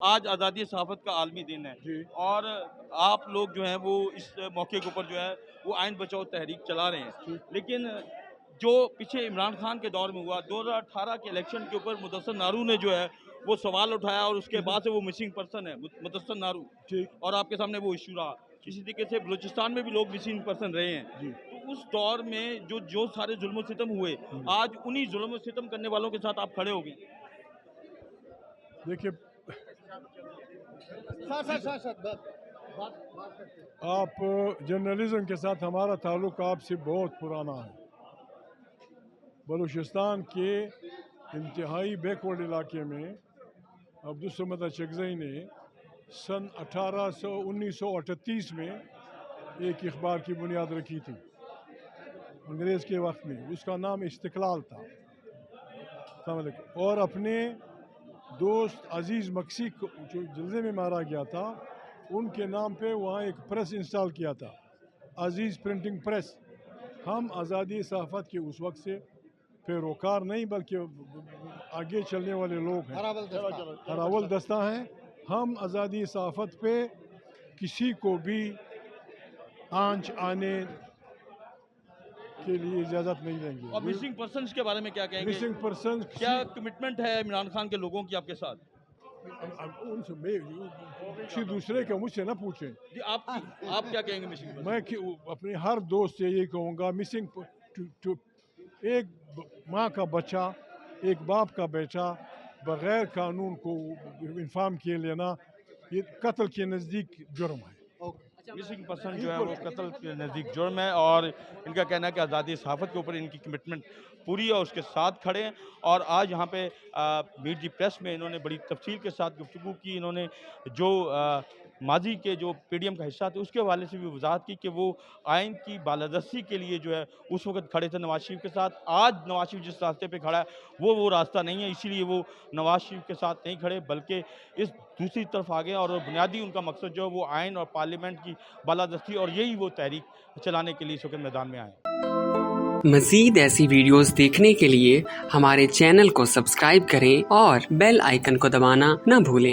آج آزادی صحافت کا عالمی دن ہے جی اور آپ لوگ جو ہیں وہ اس موقع کے اوپر جو ہے وہ آئین بچاؤ تحریک چلا رہے ہیں، لیکن جو پیچھے عمران خان کے دور میں ہوا 2018 کے الیکشن کے اوپر مدثر نارو نے جو ہے وہ سوال اٹھایا اور اس کے بعد سے وہ مسنگ پرسن ہے مدثر نارو، ٹھیک اور آپ کے سامنے وہ ایشو رہا۔ اسی طریقے سے بلوچستان میں بھی لوگ مسنگ پرسن رہے ہیں، جی تو اس دور میں جو سارے ظلم و ستم ہوئے آج انہی ظلم و ستم کرنے والوں کے ساتھ آپ کھڑے ہو گئے۔ دیکھیے آپ جرنلزم کے ساتھ ہمارا تعلق آپ سے بہت پرانا ہے۔ بلوچستان کے انتہائی بیکورڈ علاقے میں عبدالصمد اچکزئی نے سن 1938 میں ایک اخبار کی بنیاد رکھی تھی انگریز کے وقت میں، اس کا نام استقلال تھا۔ السلام علیکم۔ اور اپنے دوست عزیز مکسی کو جو جلسے میں مارا گیا تھا ان کے نام پہ وہاں ایک پریس انسٹال کیا تھا، عزیز پرنٹنگ پریس۔ ہم آزادی صحافت کے اس وقت سے پیروکار نہیں بلکہ آگے چلنے والے لوگ ہیں، ہراول دستہ ہیں۔ ہم آزادی صحافت پہ کسی کو بھی آنچ آنے کے لیے اجازت نہیں دیں گے۔ اور مسنگ پرسنز کے بارے میں کیا کہیں گے؟ مسنگ پرسن کیا کمٹمنٹ ہے عمران خان کے لوگوں کی آپ کے ساتھ؟ ان سے کسی دوسرے کا مجھ سے نہ پوچھیں۔ جی آپ کیا کہیں گے مسنگ پرسن؟ میں اپنے ہر دوست سے یہی کہوں گا، مسنگ ایک ماں کا بچہ، ایک باپ کا بیٹا بغیر قانون کو انفارم کیے لینا یہ قتل کے نزدیک جرم ہے۔ مسنگ پرسن جو ہے وہ قتل کے نزدیک جرم ہے، اور ان کا کہنا ہے کہ آزادی صحافت کے اوپر ان کی کمٹمنٹ پوری ہے اور اس کے ساتھ کھڑے ہیں۔ اور آج یہاں پہ میٹ دی پریس میں انہوں نے بڑی تفصیل کے ساتھ گفتگو کی، انہوں نے جو ماضی کے جو پی ڈی ایم کا حصہ تھے اس کے حوالے سے بھی وضاحت کی کہ وہ آئین کی بالادستی کے لیے جو ہے اس وقت کھڑے تھے نواز شریف کے ساتھ۔ آج نواز شریف جس راستے پہ کھڑا ہے وہ راستہ نہیں ہے، اسی لیے وہ نواز شریف کے ساتھ نہیں کھڑے بلکہ اس دوسری طرف آگے، اور بنیادی ان کا مقصد جو ہے وہ آئین اور پارلیمنٹ کی بالادستی، اور یہی وہ تحریک چلانے کے لیے اس وقت میدان میں آئے۔ مزید ایسی ویڈیوز دیکھنے کے لیے ہمارے چینل کو سبسکرائب کریں اور بیل آئیکن کو دبانا نہ بھولیں۔